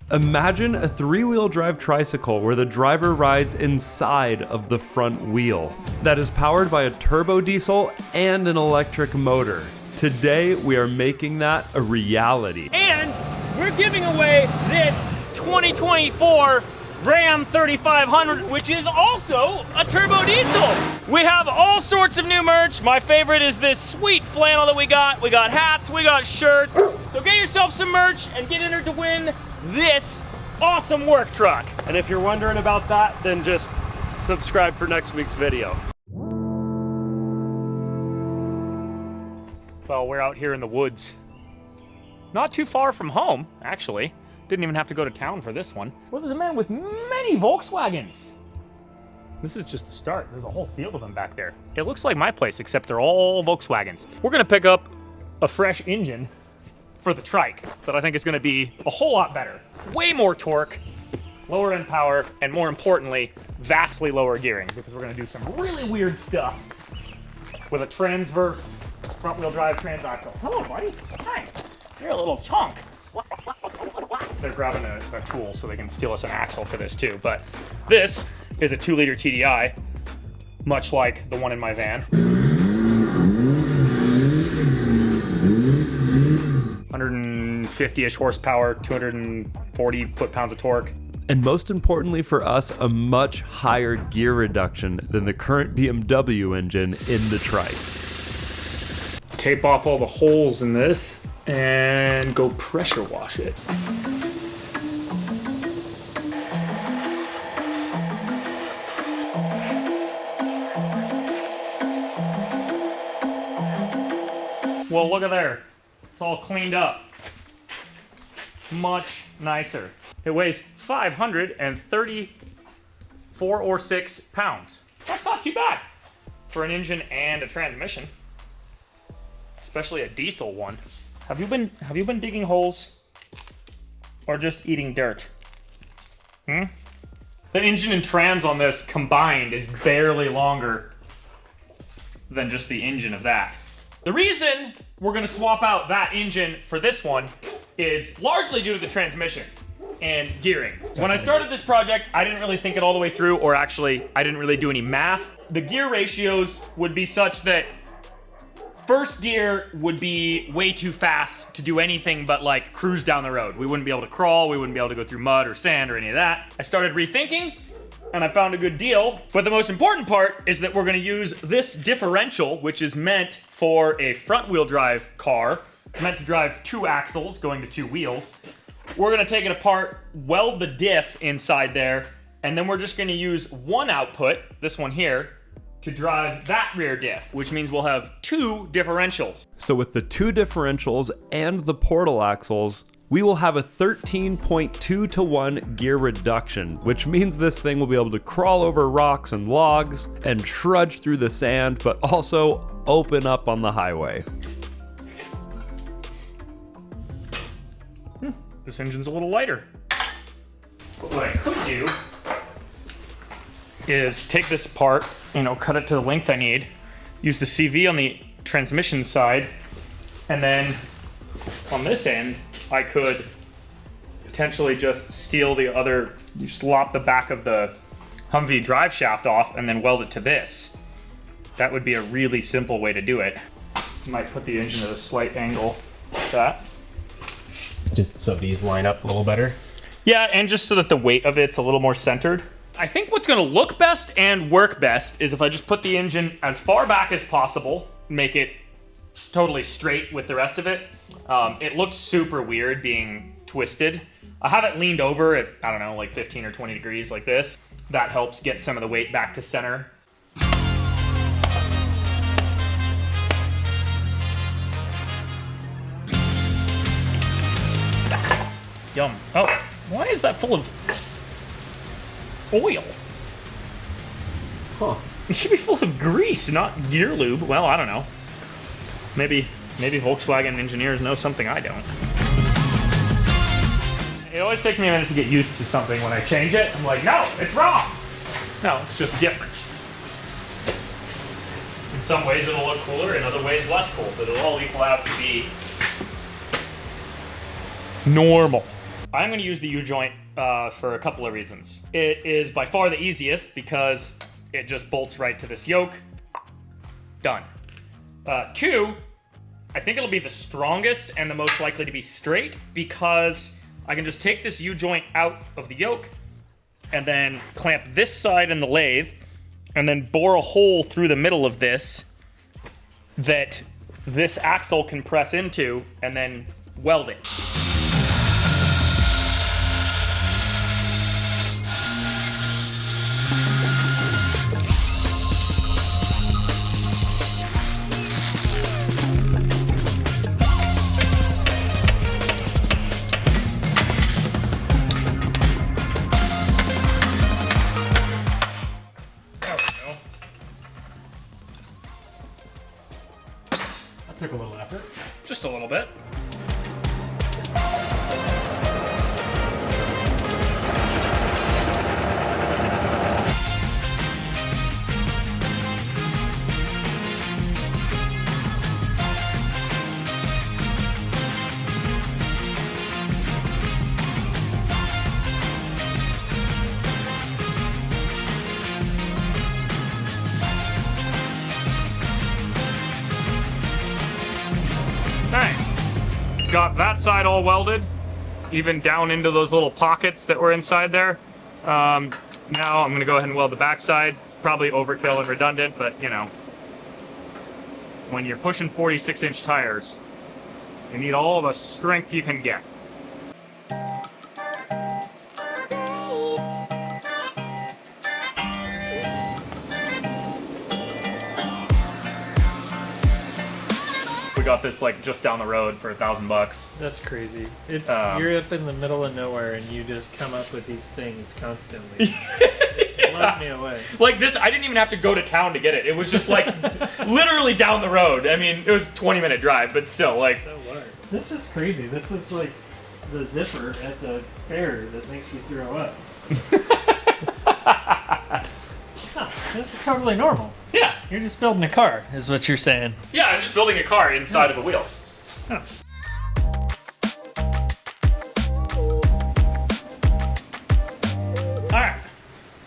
Imagine a three-wheel drive tricycle where the driver rides inside of the front wheel that is powered by a turbo diesel and an electric motor. Today, we are making that a reality. And we're giving away this 2024 Ram 3500, which is also a turbo diesel. We have all sorts of new merch. My favorite is this sweet flannel that we got. We got hats, we got shirts. So get yourself some merch and get entered to win this awesome work truck. And if you're wondering about that, then just subscribe for next week's video. Well, we're out here in the woods. Not too far from home, actually. Didn't even have to go to town for this one. Well, there's a man with many Volkswagens. This is just the start. There's a whole field of them back there. It looks like my place, except they're all Volkswagens. We're gonna pick up a fresh engine for the trike that I think is gonna be a whole lot better. Way more torque, lower end power, and more importantly, vastly lower gearing, because we're gonna do some really weird stuff with a transverse front wheel drive transaxle. Hello, buddy. Hi. You're a little chunk. They're grabbing a tool so they can steal us an axle for this too. But this is a 2-liter TDI, much like the one in my van. 150-ish horsepower, 240 foot-pounds of torque. And most importantly for us, a much higher gear reduction than the current BMW engine in the trike. Tape off all the holes in this and go pressure wash it. Well, look at there. It's all cleaned up. Much nicer. It weighs 534 or 6 pounds. That's not too bad for an engine and a transmission, especially a diesel one. Have you been digging holes or just eating dirt? The engine and trans on this combined is barely longer than just the engine of that. The reason we're gonna swap out that engine for this one is largely due to the transmission and gearing. When I started this project, I didn't really think it all the way through, or actually, I didn't really do any math. The gear ratios would be such that first gear would be way too fast to do anything but like cruise down the road. We wouldn't be able to crawl, we wouldn't be able to go through mud or sand or any of that. I started rethinking, and I found a good deal. But the most important part is that we're gonna use this differential, which is meant for a front wheel drive car. It's meant to drive 2 axles going to 2 wheels. We're gonna take it apart, weld the diff inside there, and then we're just gonna use one output, this one here, to drive that rear diff, which means we'll have 2 differentials. So with the 2 differentials and the portal axles, we will have a 13.2 to 1 gear reduction, which means this thing will be able to crawl over rocks and logs and trudge through the sand, but also open up on the highway. This engine's a little lighter. But what I could do is take this apart, cut it to the length I need, use the CV on the transmission side, and then on this end, I could potentially just steal the other, just lop the back of the Humvee drive shaft off and then weld it to this. That would be a really simple way to do it. Might put the engine at a slight angle like that. Just so these line up a little better? Yeah, and just so that the weight of it's a little more centered. I think what's gonna look best and work best is if I just put the engine as far back as possible, make it totally straight with the rest of it. It looks super weird being twisted. I have it leaned over at, I don't know, like 15 or 20 degrees like this. That helps get some of the weight back to center. Yum. Oh, why is that full of oil? Huh. It should be full of grease, not gear lube. Well, I don't know. Maybe Volkswagen engineers know something I don't. It always takes me a minute to get used to something when I change it. I'm like, no, it's wrong. No, it's just different. In some ways it'll look cooler, in other ways less cool, but it'll all equal out to be normal. I'm going to use the U-joint for a couple of reasons. It is by far the easiest because it just bolts right to this yoke. Done. 2, I think it'll be the strongest and the most likely to be straight because I can just take this U-joint out of the yoke and then clamp this side in the lathe and then bore a hole through the middle of this that this axle can press into and then weld it. Took a little effort. Just a little bit. Got that side all welded, even down into those little pockets that were inside there. Now I'm gonna go ahead and weld the back side. It's probably overkill and redundant, but you know, when you're pushing 46-inch tires, you need all the strength you can get. Got this like just down the road for $1,000. That's crazy. It's you're up in the middle of nowhere and you just come up with these things constantly. It blows me away. Like this, I didn't even have to go to town to get it. It was just like literally down the road. I mean, it was a 20-minute drive, but still, like. So what? This is crazy. This is like the zipper at the fair that makes you throw up. Huh, this is totally normal. Yeah. You're just building a car, is what you're saying. Yeah, I'm just building a car inside of a wheel. Huh. Alright.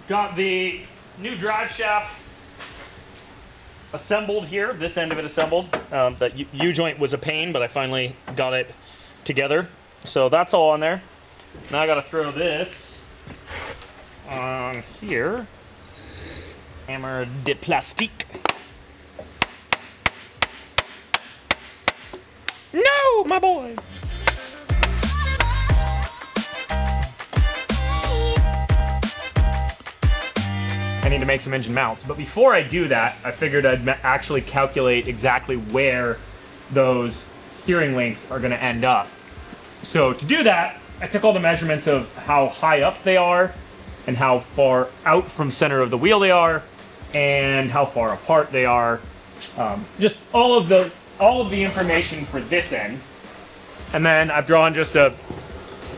Got the new drive shaft assembled here. This end of it assembled. That U-joint was a pain, but I finally got it together. So that's all on there. Now I gotta throw this on here. Hammer de plastique. No, my boy. I need to make some engine mounts, but before I do that, I figured I'd actually calculate exactly where those steering links are going to end up. So to do that, I took all the measurements of how high up they are and how far out from center of the wheel they are and how far apart they are. Just all of the information for this end. And then I've drawn just a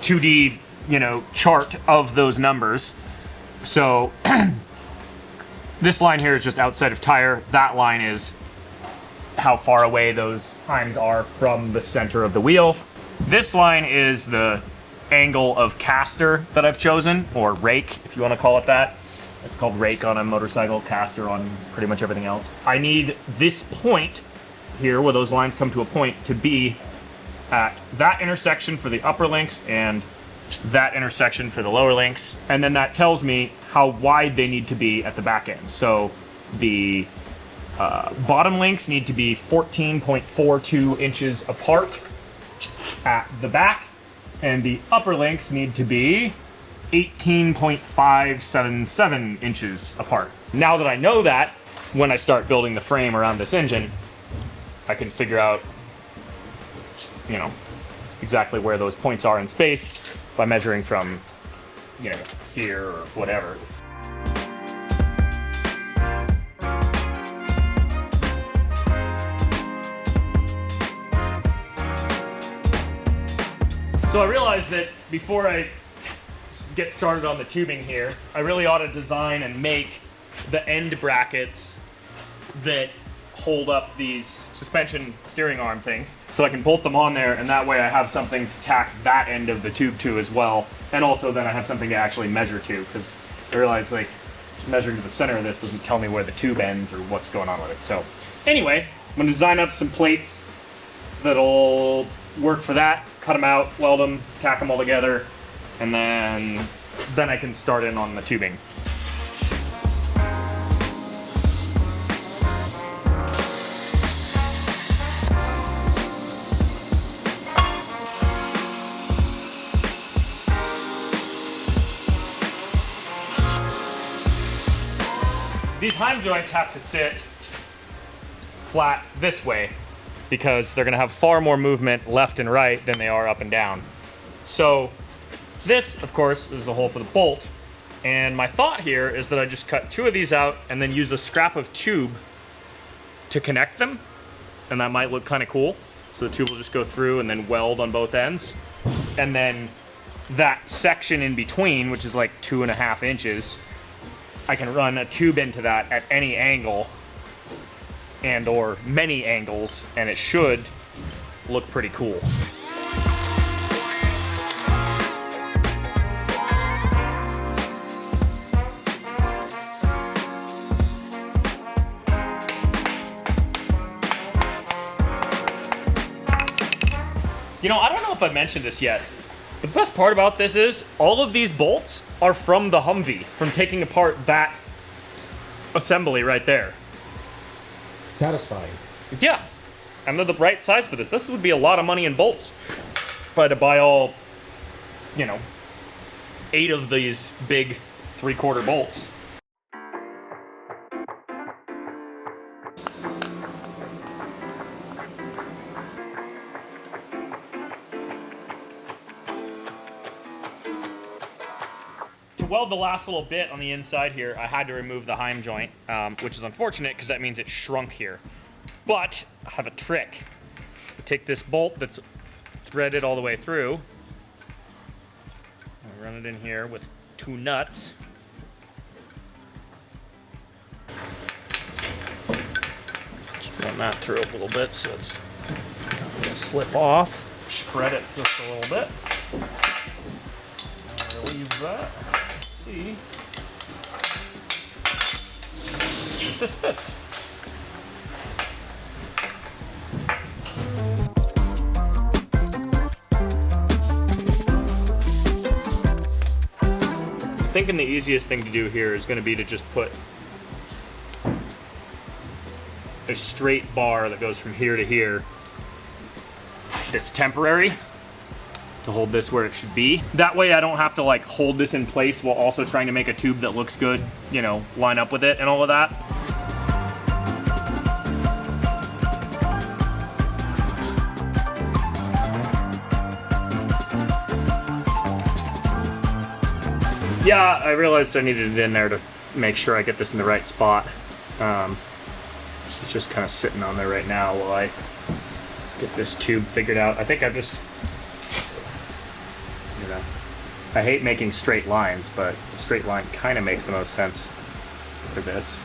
2D, chart of those numbers. So this line here is just outside of tire. That line is how far away those times are from the center of the wheel. This line is the angle of caster that I've chosen, or rake, if you want to call it that. It's called rake on a motorcycle, caster on pretty much everything else. I need this point here, where those lines come to a point, to be at that intersection for the upper links and that intersection for the lower links. And then that tells me how wide they need to be at the back end. So the bottom links need to be 14.42 inches apart at the back, and the upper links need to be 18.577 inches apart. Now that I know that, when I start building the frame around this engine, I can figure out, exactly where those points are in space by measuring from, here or whatever. So I realized that before I get started on the tubing here, I really ought to design and make the end brackets that hold up these suspension steering arm things. So I can bolt them on there, and that way I have something to tack that end of the tube to as well. And also then I have something to actually measure to, because I realize like just measuring to the center of this doesn't tell me where the tube ends or what's going on with it. So anyway, I'm gonna design up some plates that'll work for that, cut them out, weld them, tack them all together, and then I can start in on the tubing. These heim joints have to sit flat this way because they're gonna have far more movement left and right than they are up and down. So this, of course, is the hole for the bolt. And my thought here is that I just cut 2 of these out and then use a scrap of tube to connect them. And that might look kind of cool. So the tube will just go through and then weld on both ends. And then that section in between, which is like 2.5 inches, I can run a tube into that at any angle and or many angles, and it should look pretty cool. You know, I don't know if I mentioned this yet. The best part about this is all of these bolts are from the Humvee, from taking apart that assembly right there. Satisfying. Yeah, and they're the right size for this. This would be a lot of money in bolts if I had to buy all, 8 of these big 3/4 bolts. To weld the last little bit on the inside here, I had to remove the heim joint, which is unfortunate because that means it shrunk here. But I have a trick. I take this bolt that's threaded all the way through, I run it in here with 2 nuts. Just run that through a little bit so it's gonna slip off. Spread it just a little bit. Leave that. Let's see if this fits. I'm thinking the easiest thing to do here is going to be to just put a straight bar that goes from here to here that's temporary to hold this where it should be. That way I don't have to like hold this in place while also trying to make a tube that looks good, line up with it and all of that. Yeah, I realized I needed it in there to make sure I get this in the right spot. It's just kind of sitting on there right now while I get this tube figured out. I think I've just, I hate making straight lines, but a straight line kind of makes the most sense for this.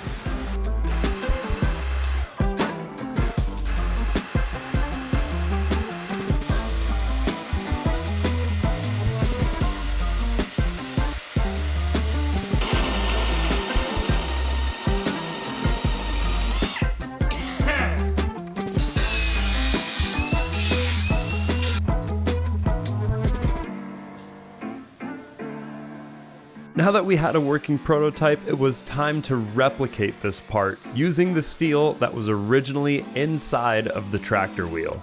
Now that we had a working prototype, it was time to replicate this part using the steel that was originally inside of the tractor wheel.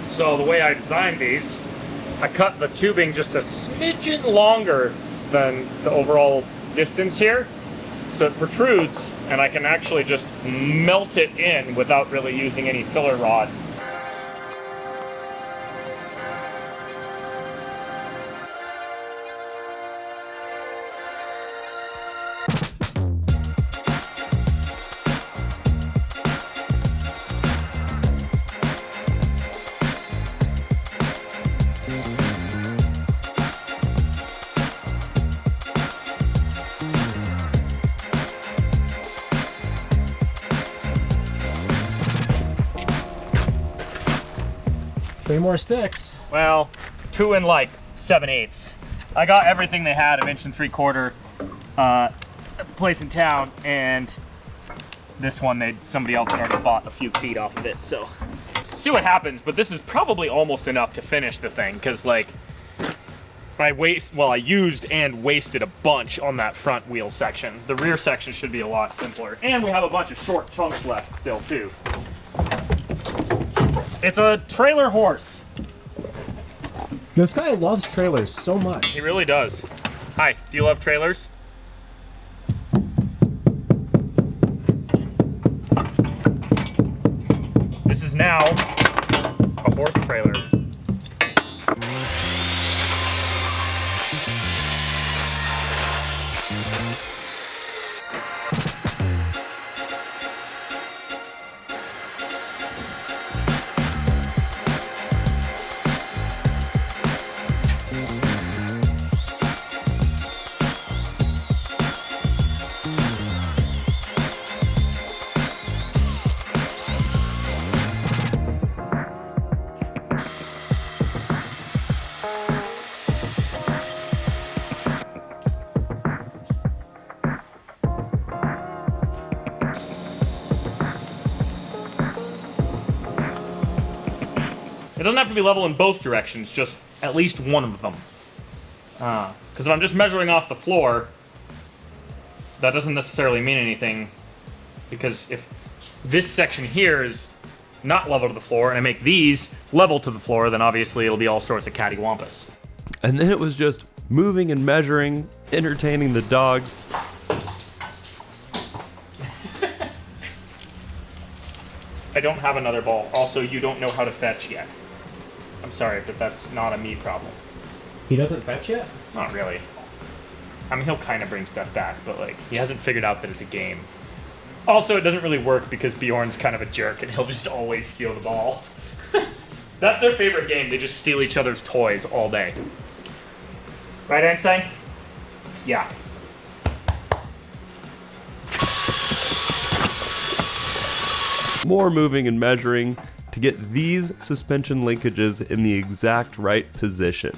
So the way I designed these, I cut the tubing just a smidgen longer than the overall distance here, so it protrudes and I can actually just melt it in without really using any filler rod. more sticks. Well, 2 and like 7/8. I got everything they had of 1 3/4 place in town, and this one somebody else had already bought a few feet off of it. So see what happens. But this is probably almost enough to finish the thing, because like I used and wasted a bunch on that front wheel section. The rear section should be a lot simpler, and we have a bunch of short chunks left still too. It's a trailer horse. This guy loves trailers so much. He really does. Hi, do you love trailers? This is now a horse trailer. It doesn't have to be level in both directions, just at least one of them. Because if I'm just measuring off the floor, that doesn't necessarily mean anything. Because if this section here is not level to the floor, and I make these level to the floor, then obviously it'll be all sorts of cattywampus. And then it was just moving and measuring, entertaining the dogs. I don't have another ball. Also, you don't know how to fetch yet. I'm sorry, but that's not a me problem. He doesn't fetch yet? Not really. I mean, he'll kind of bring stuff back, but like, he hasn't figured out that it's a game. Also, it doesn't really work because Bjorn's kind of a jerk and he'll just always steal the ball. That's their favorite game. They just steal each other's toys all day. Right, Einstein? Yeah. More moving and measuring to get these suspension linkages in the exact right position.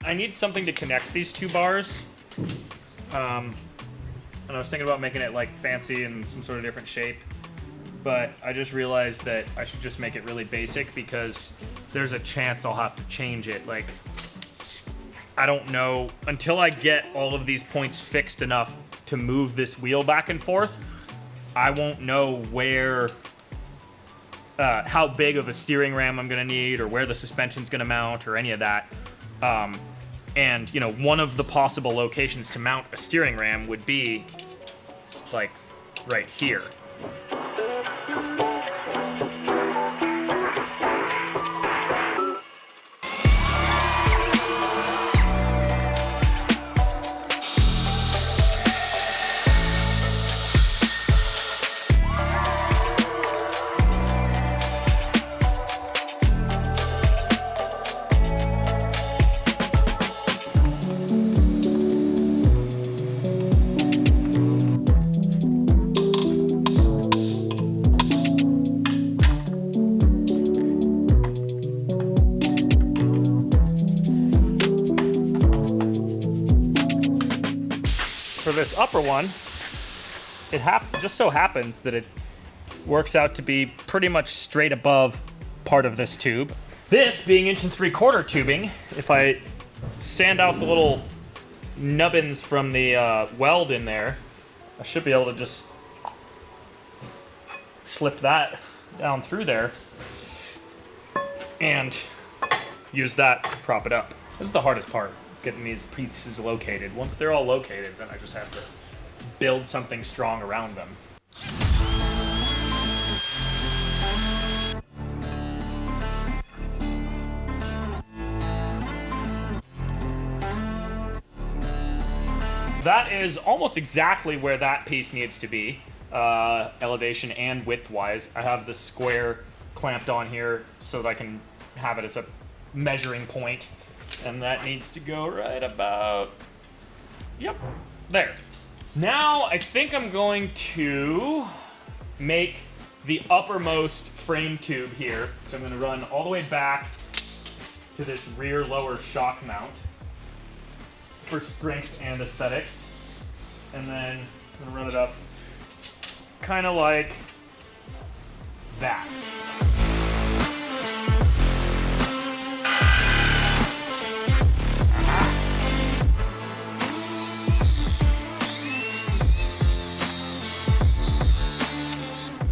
I need something to connect these two bars. And I was thinking about making it like fancy and some sort of different shape. But I just realized that I should just make it really basic because there's a chance I'll have to change it. Like, I don't know, until I get all of these points fixed enough to move this wheel back and forth, I won't know where, how big of a steering ram I'm gonna need or where the suspension's gonna mount or any of that. And, you know, one of the possible locations to mount a steering ram would be, like, right here. For this upper one, it just so happens that it works out to be pretty much straight above part of this tube. This being 1 3/4 tubing, if I sand out the little nubbins from the weld in there, I should be able to just slip that down through there and use that to prop it up. This is the hardest part, getting these pieces located. Once they're all located, then I just have to build something strong around them. That is almost exactly where that piece needs to be, elevation and width-wise. I have the square clamped on here so that I can have it as a measuring point. And that needs to go right about Yep, there. Now I think I'm going to make the uppermost frame tube here. So I'm going to run all the way back to this rear lower shock mount for strength and aesthetics. And then I'm going to run it up kind of like that.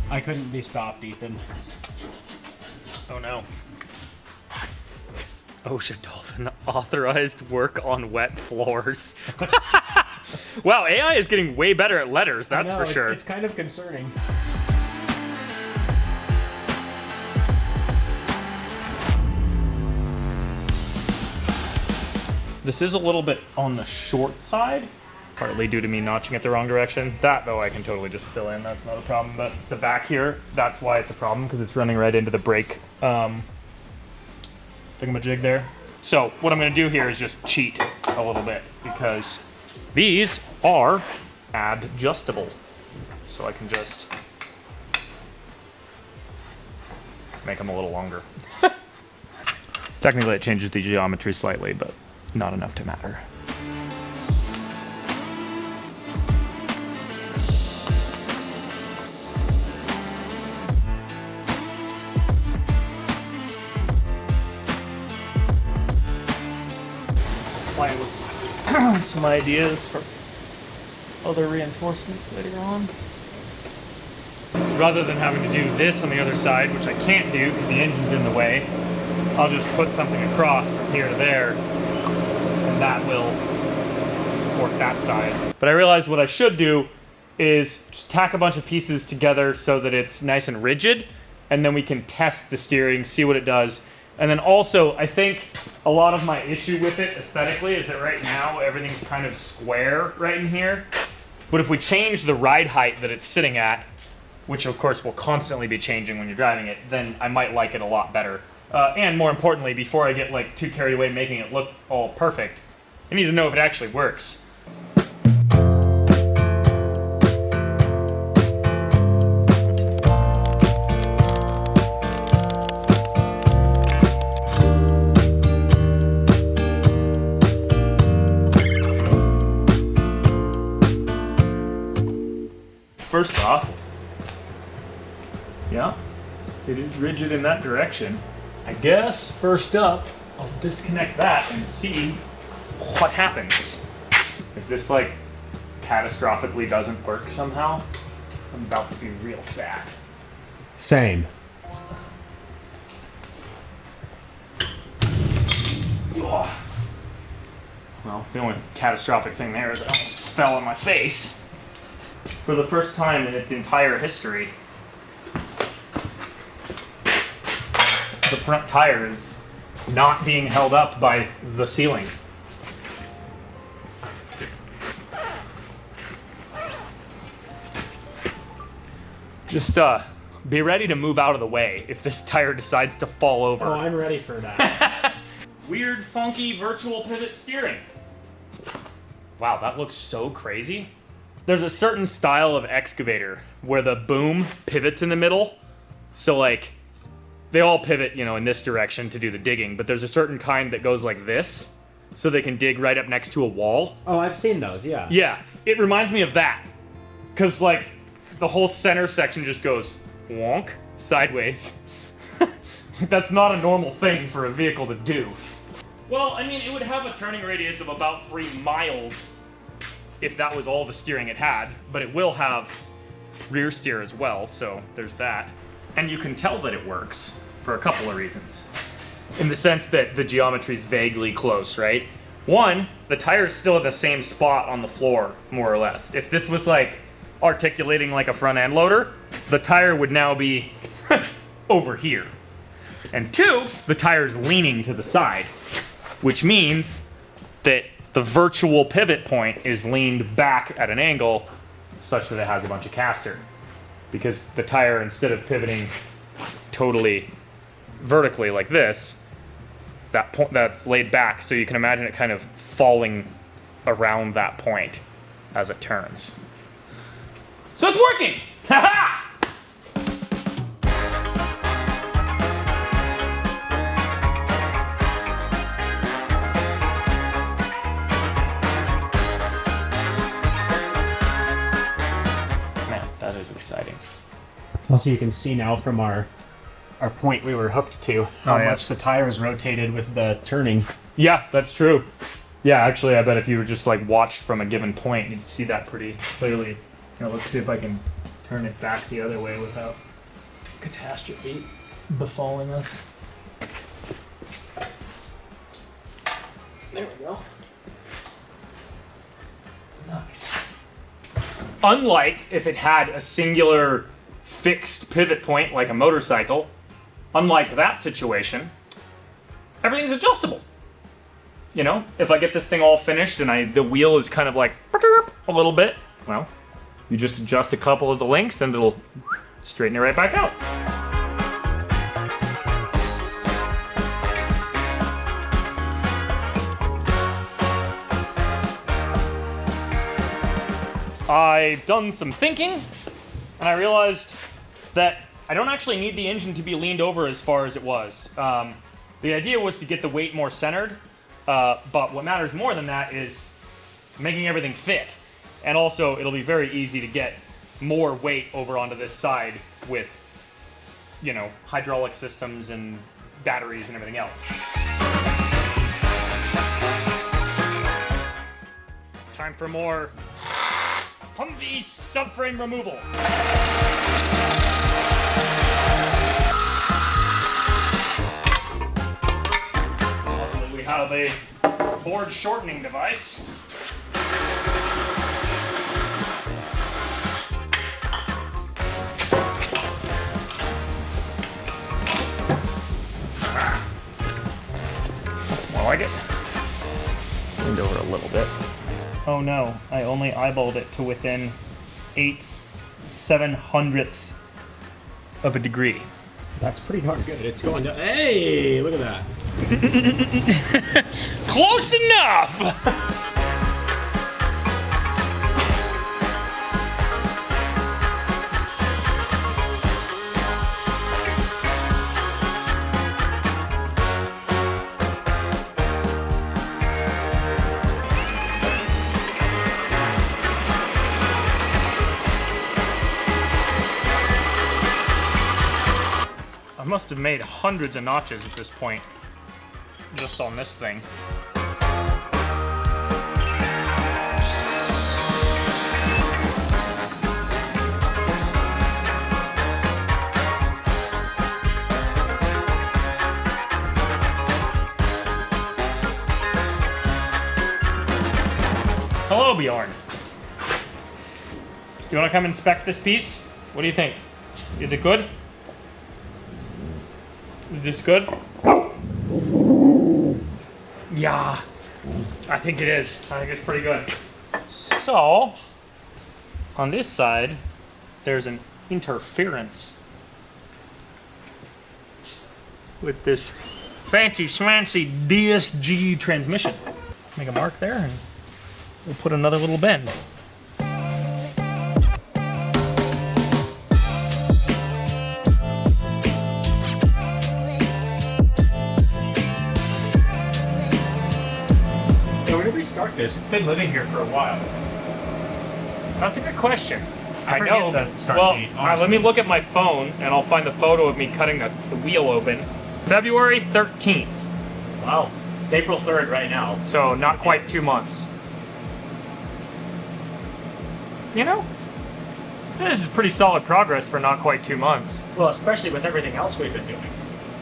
I couldn't be stopped, Ethan. Oh no. Ocean Dolphin authorized work on wet floors. Wow, AI is getting way better at letters, that's for sure. It's kind of concerning. This is a little bit on the short side, partly due to me notching it the wrong direction. That, though, I can totally just fill in. That's not a problem. But the back here, that's why it's a problem, because it's running right into the brake thingamajig there. So what I'm going to do here is just cheat a little bit, because these are adjustable. So I can just make them a little longer. Technically, it changes the geometry slightly, but not enough to matter. Playing with some ideas for other reinforcements later on. Rather than having to do this on the other side, which I can't do because the engine's in the way, I'll just put something across from here to there, and that will support that side. But I realized what I should do is just tack a bunch of pieces together so that it's nice and rigid, and then we can test the steering, see what it does. And then also, I think a lot of my issue with it aesthetically is that right now everything's kind of square right in here. But if we change the ride height that it's sitting at, which of course will constantly be changing when you're driving it, then I might like it a lot better. And more importantly, before I get like too carried away making it look all perfect, I need to know if it actually works. First off, yeah, it is rigid in that direction. I guess first up, I'll disconnect that and see what happens. If this like catastrophically doesn't work somehow, I'm about to be real sad. Same. Ugh. Well, the only catastrophic thing there is I almost fell on my face. For the first time in its entire history, the front tire is not being held up by the ceiling. Just be ready to move out of the way if this tire decides to fall over. Oh, I'm ready for that. Weird, funky virtual pivot steering. Wow, that looks so crazy. There's a certain style of excavator where the boom pivots in the middle. So like, they all pivot, you know, in this direction to do the digging, but there's a certain kind that goes like this, so they can dig right up next to a wall. Oh, I've seen those, yeah. Yeah, it reminds me of that. Cause like, the whole center section just goes wonk, sideways. That's not a normal thing for a vehicle to do. Well, I mean, it would have a turning radius of about 3 miles if that was all the steering it had, but it will have rear steer as well, so there's that. And you can tell that it works for a couple of reasons. In the sense that the geometry's vaguely close, right? One, the tire's still at the same spot on the floor, more or less. If this was like articulating like a front end loader, the tire would now be over here. And two, the tire's leaning to the side, which means that the virtual pivot point is leaned back at an angle such that it has a bunch of caster. Because the tire, instead of pivoting totally vertically like this, that's laid back, so you can imagine it kind of falling around that point as it turns. So it's working! Ha-ha! Man, that is exciting. Also, you can see now from our point we were hooked to how much the tires rotated with the turning. Yeah, that's true. Yeah, actually, I bet if you were just like watched from a given point, you'd see that pretty clearly. Now, let's see if I can turn it back the other way without catastrophe befalling us. There we go. Nice. Unlike if it had a singular fixed pivot point like a motorcycle, unlike that situation, everything's adjustable. You know, if I get this thing all finished and the wheel is kind of like a little bit, well, you just adjust a couple of the links and it'll straighten it right back out. I've done some thinking and I realized that I don't actually need the engine to be leaned over as far as it was. The idea was to get the weight more centered, but what matters more than that is making everything fit. And also, it'll be very easy to get more weight over onto this side with, you know, hydraulic systems and batteries and everything else. Time for more Humvee subframe removal. Luckily, we have a board shortening device. That's more like it. Leaned over a little bit. Oh no, I only eyeballed it to within 8/700ths of a degree. That's pretty darn good. It's going down. Hey, look at that. Close enough! I must have made hundreds of notches at this point, just on this thing. Hello, Bjorn. Do you want to come inspect this piece? What do you think? Is it good? Is this good? Yeah, I think it is. I think it's pretty good. So, on this side, there's an interference with this fancy schmancy DSG transmission. Make a mark there and we'll put another little bend. Start this. It's been living here for a while. That's a good question. I know. The start Well, date, let me look at my phone and I'll find the photo of me cutting the wheel open. February 13th. Wow. It's April 3rd right now. So not quite 2 months. You know, this is pretty solid progress for not quite 2 months. Well, especially with everything else we've been doing.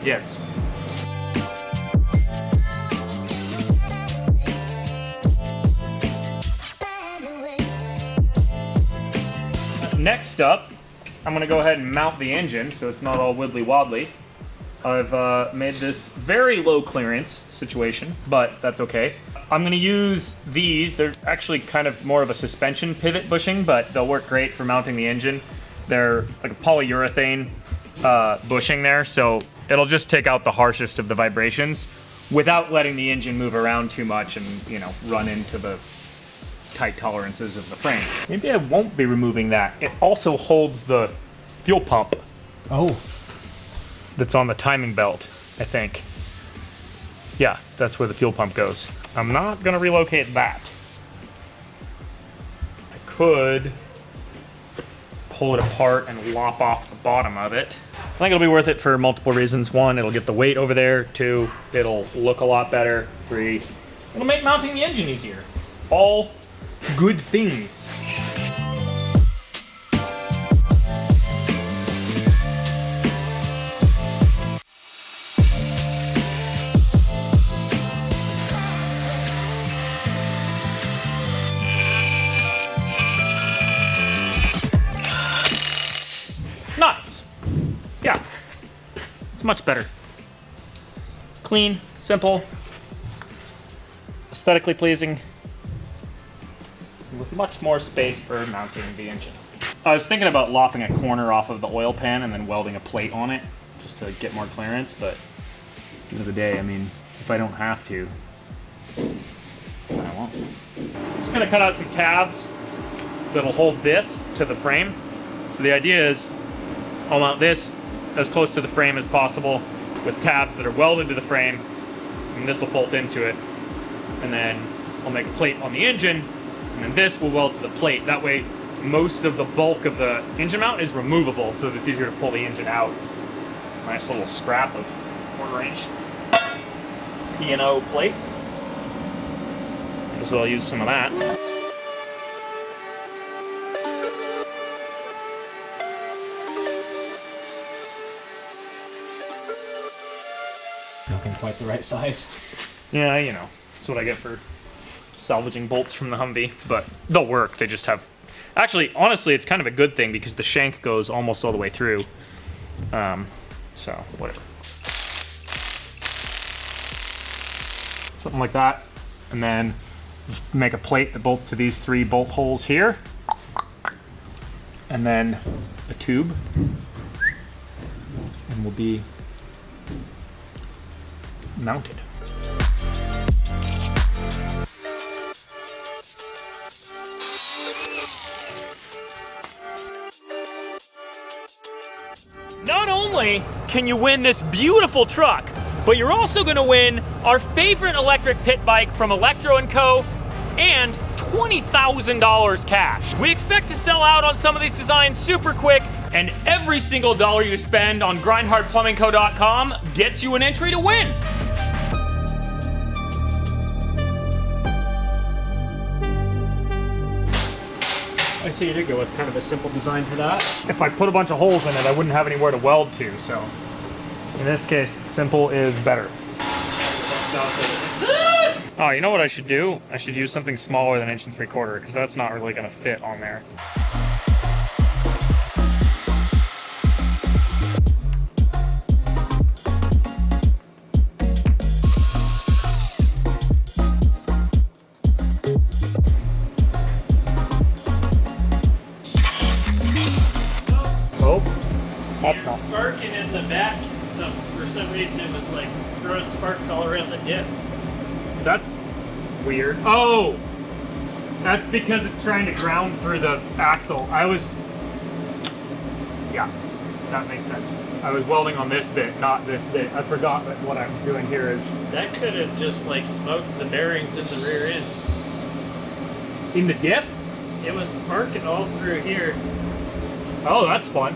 Yes. Next up, I'm going to go ahead and mount the engine so it's not all wibbly wobbly. I've made this very low clearance situation, but that's okay. I'm going to use these. They're actually kind of more of a suspension pivot bushing, but they'll work great for mounting the engine. They're like a polyurethane bushing there, so it'll just take out the harshest of the vibrations without letting the engine move around too much and, you know, run into the tight tolerances of the frame. Maybe I won't be removing that. It also holds the fuel pump. Oh. That's on the timing belt, I think. Yeah, that's where the fuel pump goes. I'm not gonna relocate that. I could pull it apart and lop off the bottom of it. I think it'll be worth it for multiple reasons. One, it'll get the weight over there. Two, it'll look a lot better. Three, it'll make mounting the engine easier. All good things. Nice. Yeah, it's much better. Clean, simple, aesthetically pleasing, with much more space for mounting the engine. I was thinking about lopping a corner off of the oil pan and then welding a plate on it just to get more clearance, but at the end of the day, I mean, if I don't have to, then I won't. Just gonna cut out some tabs that'll hold this to the frame. So the idea is I'll mount this as close to the frame as possible with tabs that are welded to the frame, and this will bolt into it. And then I'll make a plate on the engine, and then this will weld to the plate. That way, most of the bulk of the engine mount is removable, so that it's easier to pull the engine out. Nice little scrap of 1/4 inch P&O plate. Might as well use some of that. Looking quite the right size. Yeah, you know, that's what I get for salvaging bolts from the Humvee, but they'll work. They just have... Actually, honestly, it's kind of a good thing because the shank goes almost all the way through. So, whatever. Something like that. And then just make a plate that bolts to these 3 bolt holes here. And then a tube. And we'll be mounted. Not only can you win this beautiful truck, but you're also going to win our favorite electric pit bike from Electro & Co. and $20,000 cash. We expect to sell out on some of these designs super quick, and every single dollar you spend on grindhardplumbingco.com gets you an entry to win. I see you did go with kind of a simple design for that. If I put a bunch of holes in it, I wouldn't have anywhere to weld to, so in this case, simple is better. Oh, you know what I should do? I should use something smaller than 1 3/4 because that's not really going to fit on there. That's not. Sparking in the back, so for some reason it was like throwing sparks all around the diff. That's weird. Oh! That's because it's trying to ground through the axle. Yeah, that makes sense. I was welding on this bit, not this bit. I forgot that what I'm doing here is... That could have just like smoked the bearings in the rear end. In the diff? It was sparking all through here. Oh, that's fun.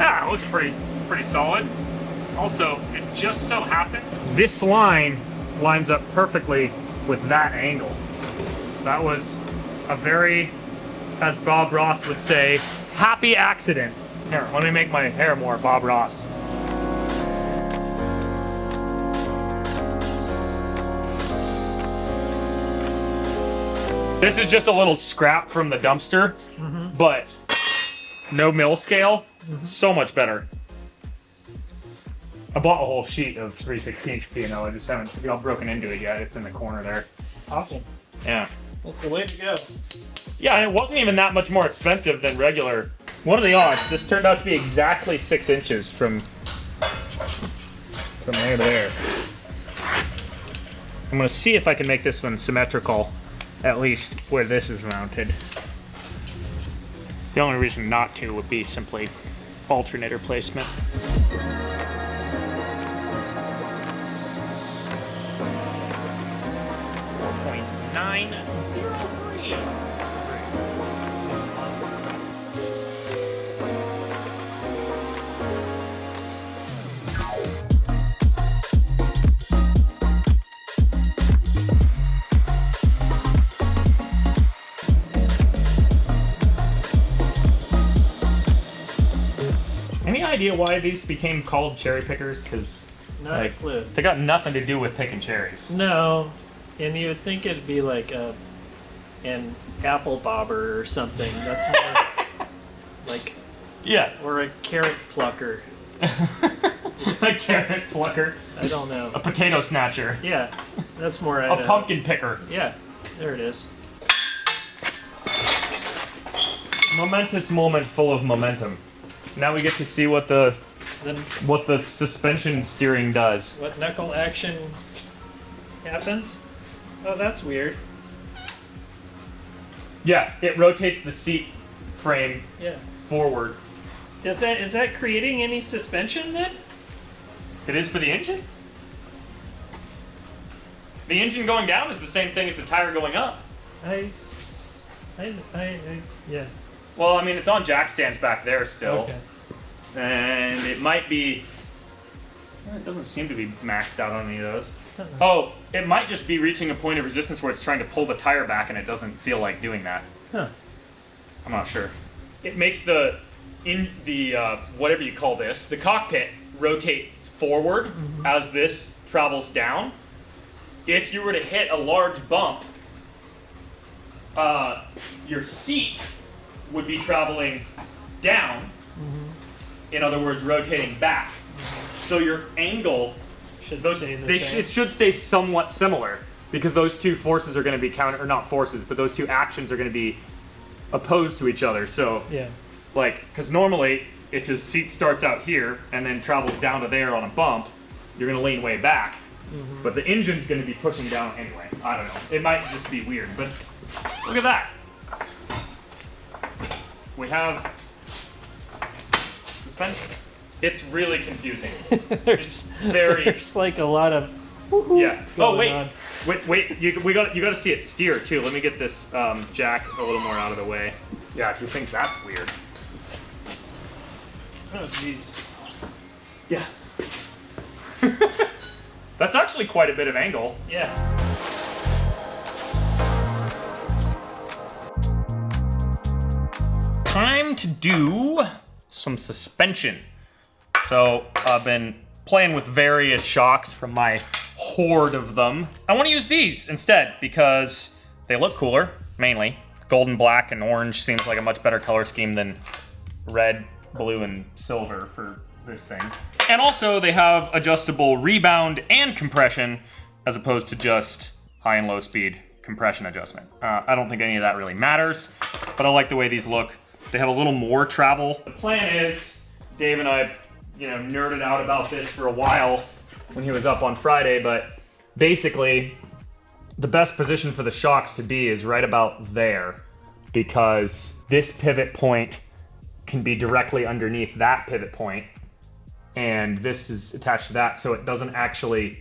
Ah, it looks pretty solid. Also, it just so happens this line lines up perfectly with that angle. That was a very, as Bob Ross would say, happy accident. Here, let me make my hair more Bob Ross. This is just a little scrap from the dumpster, but no mill scale, so much better. I bought a whole sheet of 3/16 P&O. I just haven't got broken into it yet. It's in the corner there. Awesome. Yeah. That's the way to go. Yeah, and it wasn't even that much more expensive than regular. What are the odds? This turned out to be exactly 6 inches from there to there. I'm gonna see if I can make this one symmetrical, at least where this is mounted. The only reason not to would be simply alternator placement. Any idea why these became called cherry pickers? Because Not a clue. they got nothing to do with picking cherries. No, and you would think it'd be like an apple bobber or something. That's more like, Yeah. or a carrot plucker. It's a carrot plucker. I don't know. A potato snatcher. Yeah, that's more. A pumpkin picker. Yeah, there it is. Momentous moment full of momentum. Now we get to see what the suspension steering does. What knuckle action happens? Oh, that's weird. Yeah, it rotates the seat frame Yeah. forward. Is that creating any suspension then? It is for the engine? The engine going down is the same thing as the tire going up. Yeah. Well, I mean, it's on jack stands back there still. Okay. And it might be... It doesn't seem to be maxed out on any of those. Oh, it might just be reaching a point of resistance where it's trying to pull the tire back and it doesn't feel like doing that. Huh. I'm not sure. It makes whatever you call this, the cockpit rotate forward as this travels down. If you were to hit a large bump, your seat would be traveling down. In other words, rotating back. So your angle Should those, stay the they same. it should stay somewhat similar because those two forces are going to be or not forces, but those two actions are going to be opposed to each other. So, Yeah. like, because normally if your seat starts out here and then travels down to there on a bump, you're going to lean way back. But the engine's going to be pushing down anyway. I don't know. It might just be weird, but look at that. We have suspension. It's really confusing. It's very. There's like a lot of. Yeah. Oh going wait, on. wait. You got to see it steer too. Let me get this jack a little more out of the way. Yeah, if you think that's weird. Oh jeez. Yeah. That's actually quite a bit of angle. Yeah. Time to do some suspension. So I've been playing with various shocks from my hoard of them. I want to use these instead because they look cooler, mainly. Golden, black, and orange seems like a much better color scheme than red, blue, and silver for this thing. And also they have adjustable rebound and compression as opposed to just high and low speed compression adjustment. I don't think any of that really matters, but I like the way these look. They have a little more travel. The plan is, Dave and I, nerded out about this for a while when he was up on Friday, but basically the best position for the shocks to be is right about there because this pivot point can be directly underneath that pivot point, and this is attached to that, so it doesn't actually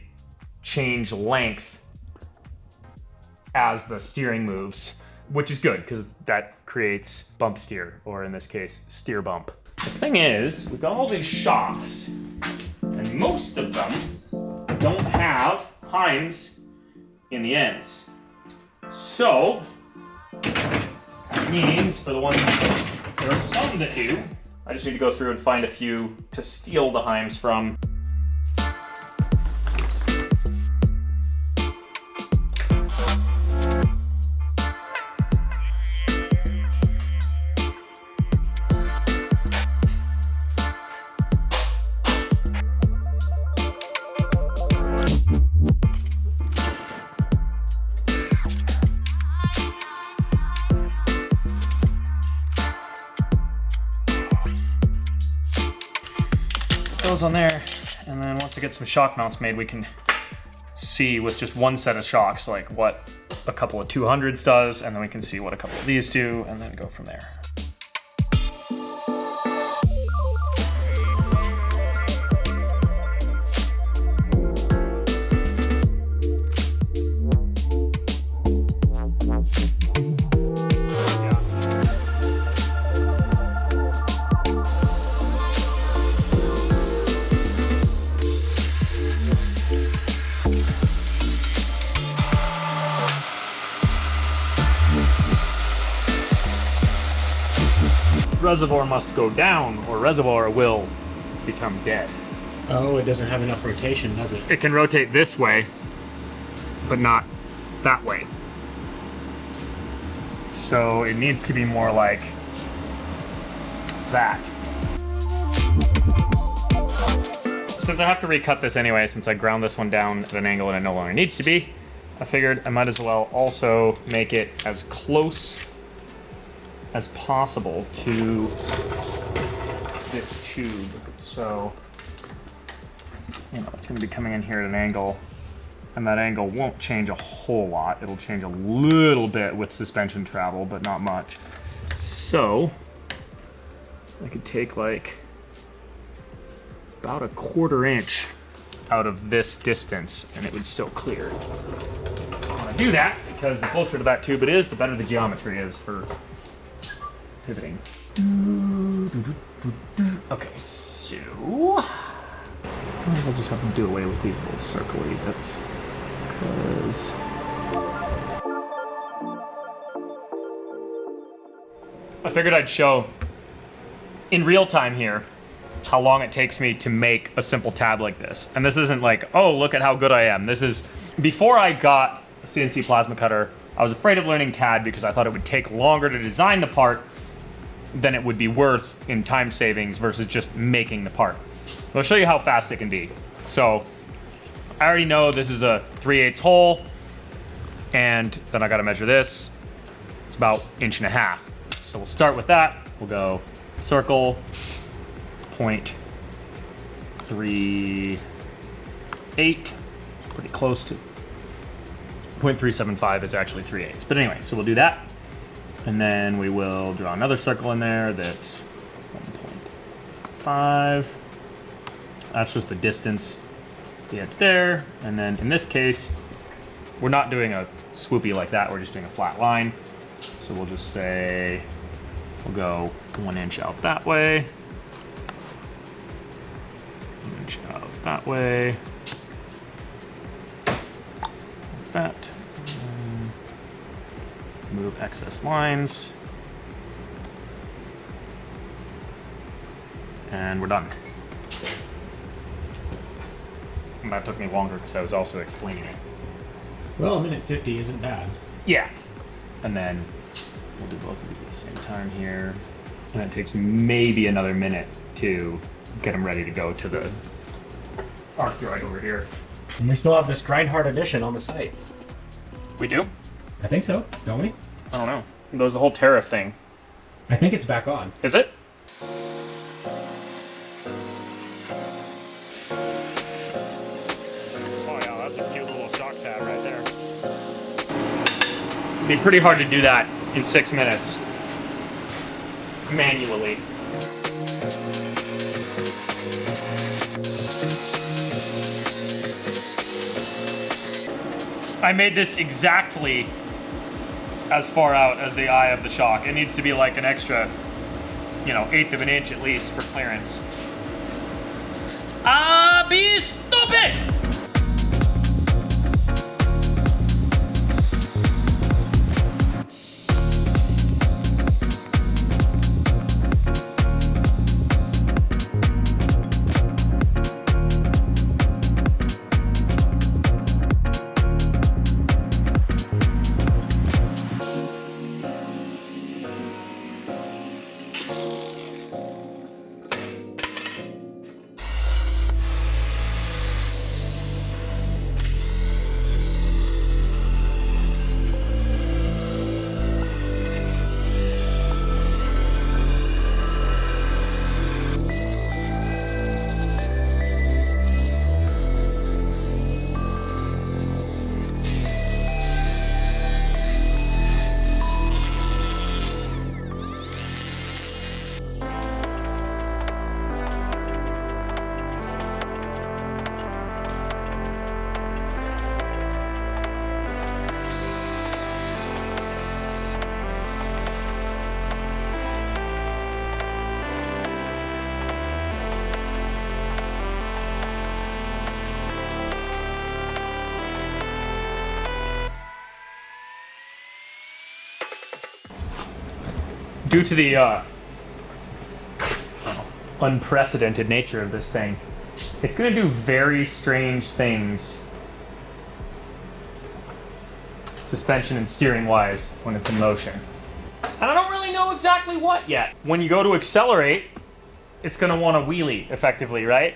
change length as the steering moves, which is good because that creates bump steer, or in this case, steer bump. The thing is, we've got all these shocks, and most of them don't have heims in the ends. So, that means for the ones, there are some that do. I just need to go through and find a few to steal the heims from. Those on there, and then once I get some shock mounts made, we can see with just one set of shocks, like what a couple of 200s does, and then we can see what a couple of these do, and then go from there. Reservoir must go down, or reservoir will become dead. Oh, it doesn't have enough rotation, does it? It can rotate this way, but not that way. So it needs to be more like that. Since I have to recut this anyway, since I ground this one down at an angle and it no longer needs to be, I figured I might as well also make it as close as possible to this tube. So, you know, it's going to be coming in here at an angle, and that angle won't change a whole lot. It'll change a little bit with suspension travel, but not much. So, I could take like about a 1/4 inch out of this distance, and it would still clear. I want to do that because the closer to that tube it is, the better the geometry is for pivoting. Okay, so I'll just have to do away with these little circly bits because I figured I'd show in real time here how long it takes me to make a simple tab like this. And this isn't like, oh, look at how good I am. This is before I got a CNC plasma cutter. I was afraid of learning CAD because I thought it would take longer to design the part than it would be worth in time savings versus just making the part. I'll show you how fast it can be. So I already know this is a 3/8 hole, and then I gotta measure this. It's about 1.5 inches. So we'll start with that. We'll go circle, 0.38, pretty close to 0.375 is actually 3/8. But anyway, so we'll do that. And then we will draw another circle in there that's 1.5. That's just the distance to get there. And then in this case, we're not doing a swoopy like that. We're just doing a flat line. So we'll just say, we'll go 1 inch out that way. 1 inch out that way. Like that. Move excess lines. And we're done. And that took me longer because I was also explaining it. Well, a minute 50 isn't bad. Yeah. And then we'll do both of these at the same time here. And it takes maybe another minute to get them ready to go to the arc droid over here. And we still have this Grindhard edition on the site. We do? I think so, don't we? I don't know. There's the whole tariff thing. I think it's back on. Is it? Oh yeah, that's a cute little shock tab right there. It'd be pretty hard to do that in 6 minutes. Manually. I made this exactly as far out as the eye of the shock. It needs to be like an extra, 1/8 of an inch at least for clearance. Be stupid! due to the unprecedented nature of this thing, it's going to do very strange things suspension and steering wise when it's in motion. And I don't really know exactly what yet. When you go to accelerate, it's going to want to wheelie effectively, right?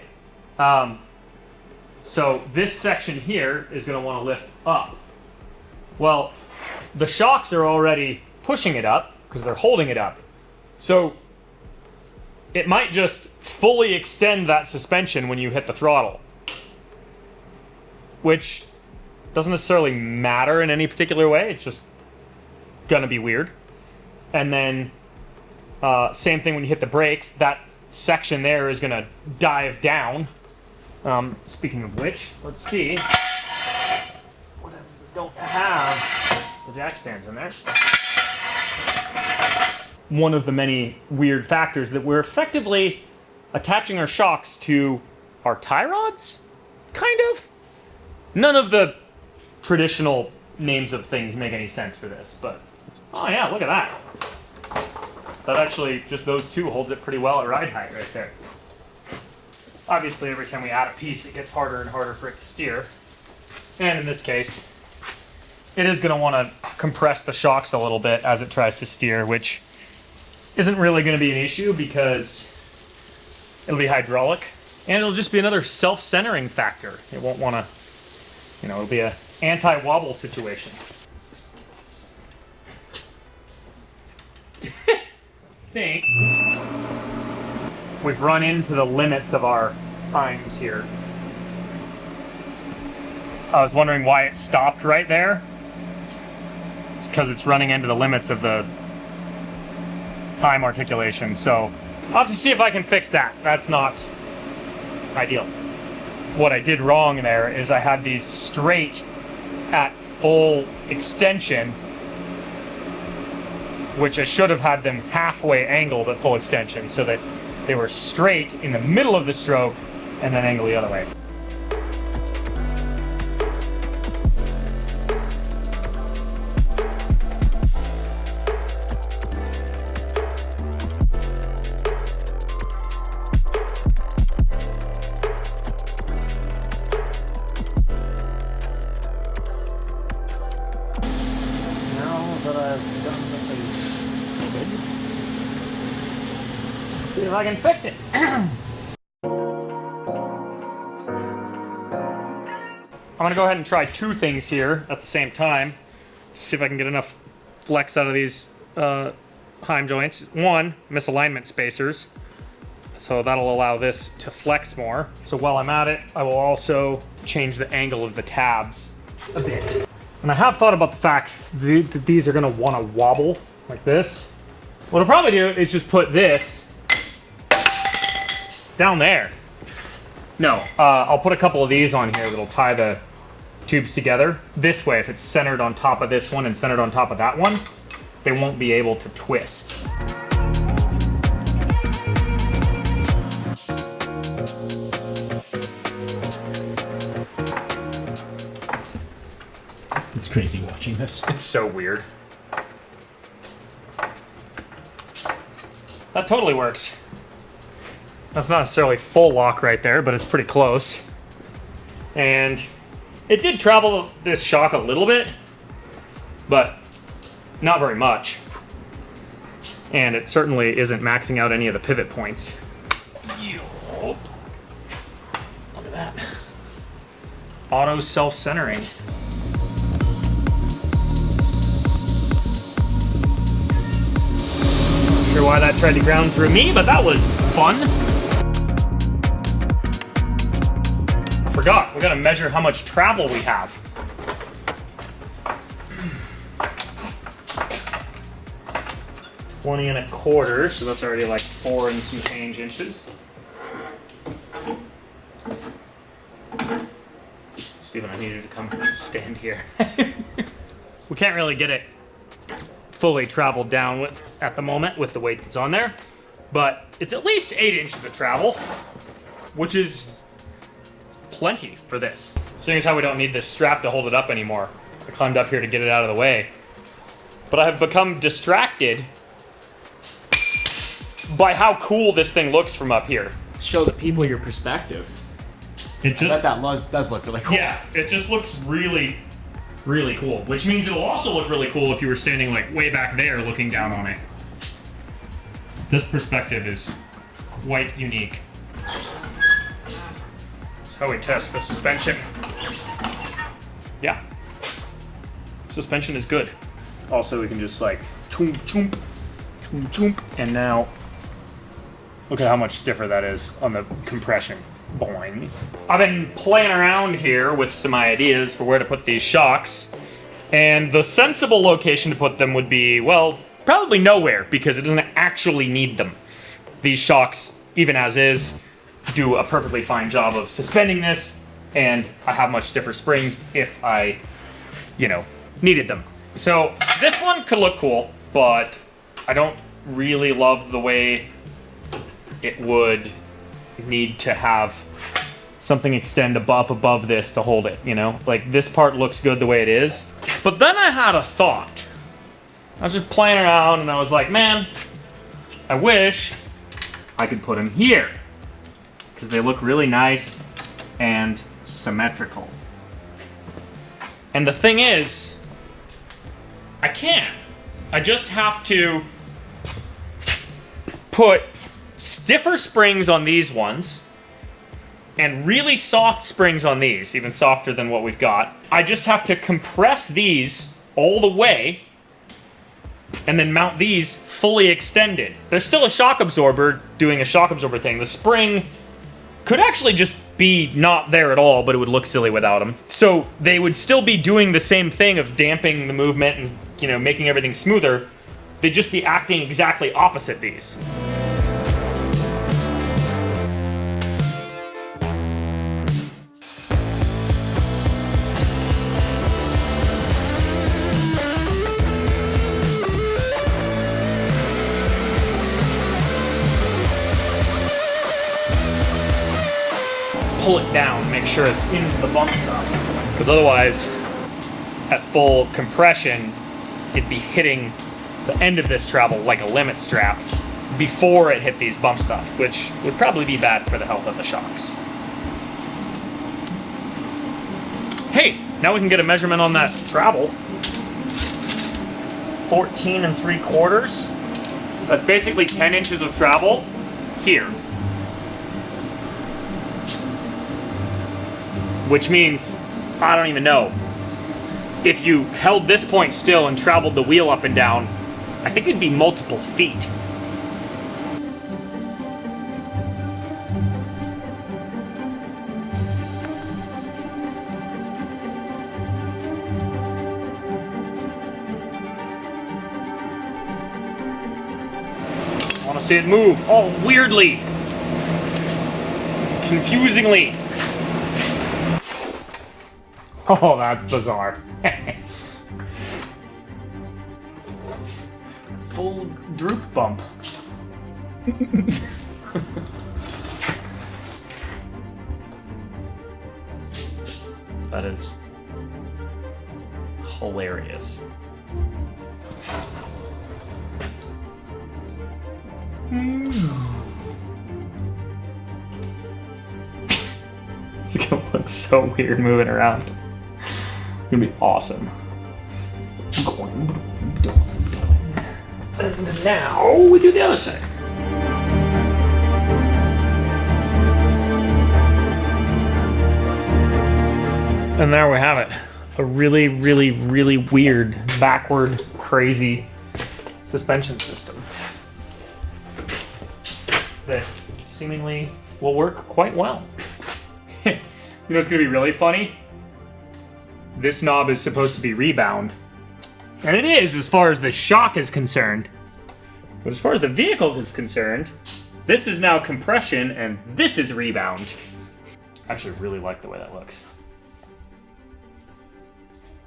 So this section here is going to want to lift up. Well, the shocks are already pushing it up because they're holding it up. So it might just fully extend that suspension when you hit the throttle, which doesn't necessarily matter in any particular way. It's just gonna be weird. And then same thing when you hit the brakes, that section there is gonna dive down. Speaking of which, let's see. What if we don't have the jack stands in there? One of the many weird factors that we're effectively attaching our shocks to our tie rods, kind of. None of the traditional names of things make any sense for this, but oh yeah, look at that. That actually, just those two holds it pretty well at ride height right there. Obviously, every time we add a piece, it gets harder and harder for it to steer. And in this case, it is going to want to compress the shocks a little bit as it tries to steer, which isn't really going to be an issue because it'll be hydraulic, and it'll just be another self-centering factor. It won't want to, it'll be a anti-wobble situation. I think we've run into the limits of our times here. I was wondering why it stopped right there. It's because it's running into the limits of the time articulation, so I'll have to see if I can fix that. That's not ideal. What I did wrong there is I had these straight at full extension, which I should have had them halfway angled at full extension so that they were straight in the middle of the stroke and then angle the other way. See if I can fix it. I'm gonna go ahead and try two things here at the same time to see if I can get enough flex out of these heim joints. One, misalignment spacers. So that'll allow this to flex more. So while I'm at it, I will also change the angle of the tabs a bit. And I have thought about the fact that these are gonna wanna wobble like this. What I'll probably do is just put this down there. No, I'll put a couple of these on here that'll tie the tubes together. This way, if it's centered on top of this one and centered on top of that one, they won't be able to twist. It's crazy watching this. It's so weird. That totally works. That's not necessarily full lock right there, but it's pretty close. And it did travel this shock a little bit, but not very much. And it certainly isn't maxing out any of the pivot points. Look at that. Auto self-centering. Not sure why that tried to ground through me, but that was fun. Forgot, we gotta measure how much travel we have. $20.25, so that's already like 4 and some change inches. Steven, I need you to come stand here. We can't really get it fully traveled down at the moment with the weight that's on there, but it's at least 8 inches of travel, which is plenty for this. Seeing as how we don't need this strap to hold it up anymore, I climbed up here to get it out of the way. But I have become distracted by how cool this thing looks from up here. Show the people your perspective. It just That does look really cool. Yeah, it just looks really, really cool. Which means it'll also look really cool if you were standing like way back there looking down on it. This perspective is quite unique. That's how we test the suspension. Yeah. Suspension is good. Also, we can just like choomp, choomp, choomp, choomp, and now look at how much stiffer that is on the compression. Boing. I've been playing around here with some ideas for where to put these shocks, and the sensible location to put them would be, well, probably nowhere, because it doesn't actually need them. These shocks, even as is, do a perfectly fine job of suspending this, and I have much stiffer springs if I, needed them. So this one could look cool, but I don't really love the way it would need to have something extend above this to hold it, Like, this part looks good the way it is. But then I had a thought. I was just playing around and I was like, man, I wish I could put them here, because they look really nice and symmetrical. And the thing is, I can't. I just have to put stiffer springs on these ones and really soft springs on these, even softer than what we've got. I just have to compress these all the way and then mount these fully extended. There's still a shock absorber doing a shock absorber thing. The spring could actually just be not there at all, but it would look silly without them. So they would still be doing the same thing of damping the movement and, making everything smoother. They'd just be acting exactly opposite these. Pull it down, make sure it's into the bump stops. Because otherwise, at full compression, it'd be hitting the end of this travel like a limit strap before it hit these bump stops, which would probably be bad for the health of the shocks. Hey, now we can get a measurement on that travel. 14 3/4. That's basically 10 inches of travel here. Which means, I don't even know. If you held this point still and traveled the wheel up and down, I think it'd be multiple feet. I want to see it move. Oh, weirdly. Confusingly. Oh, that's bizarre. Full droop bump. That is hilarious. It's gonna look so weird moving around. It's gonna be awesome. And now we do the other side. And there we have it. A really, really, really weird, backward, crazy suspension system that seemingly will work quite well. You know what's gonna be really funny? This knob is supposed to be rebound. And it is as far as the shock is concerned. But as far as the vehicle is concerned, this is now compression and this is rebound. I actually really like the way that looks.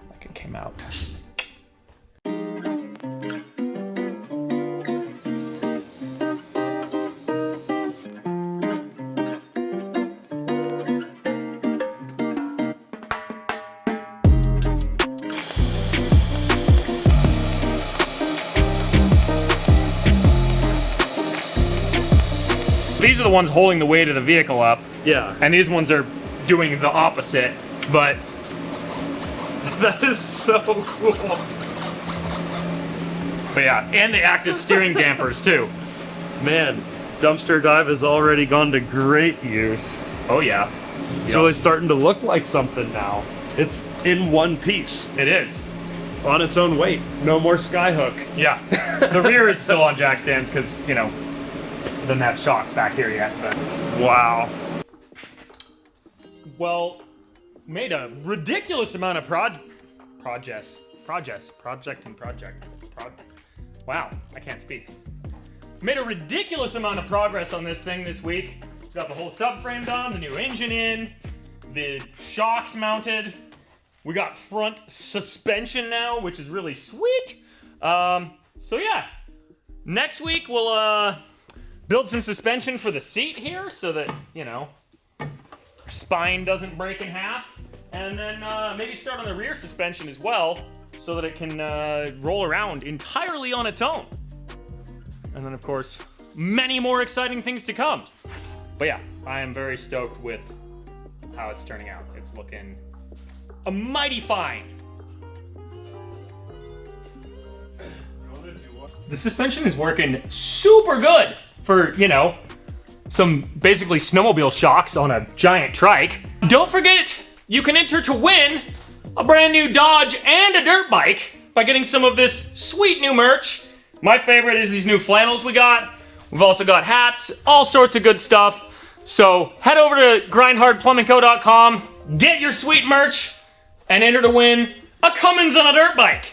Like it came out. these are the ones holding the weight of the vehicle up, Yeah. and these ones are doing the opposite, but That is so cool. yeah, and the active steering dampers too. Man, dumpster dive has already gone to great use. Oh yeah. It's Yep. really starting to look like something now. It's in one piece, It is. on its own weight. No more skyhook. Yeah. The rear is still on jack stands because, you know, it doesn't have shocks back here yet, but Wow. well, made a ridiculous amount of wow, I can't speak. Made a ridiculous amount of progress on this thing this week. Got the whole subframe done, the new engine in, the shocks mounted. We got front suspension now, which is really sweet. So yeah, next week we'll build some suspension for the seat here so that, you know, spine doesn't break in half, and then maybe start on the rear suspension as well so that it can roll around entirely on its own. And then of course, many more exciting things to come. But yeah, I am very stoked with how it's turning out. It's looking a mighty fine. The suspension is working super good for, you know, some basically snowmobile shocks on a giant trike. Don't forget, you can enter to win a brand new Dodge and a dirt bike by getting some of this sweet new merch. My favorite is these new flannels we got. We've also got hats, all sorts of good stuff. So head over to grindhardplumbingco.com, get your sweet merch, and enter to win a Cummins on a dirt bike.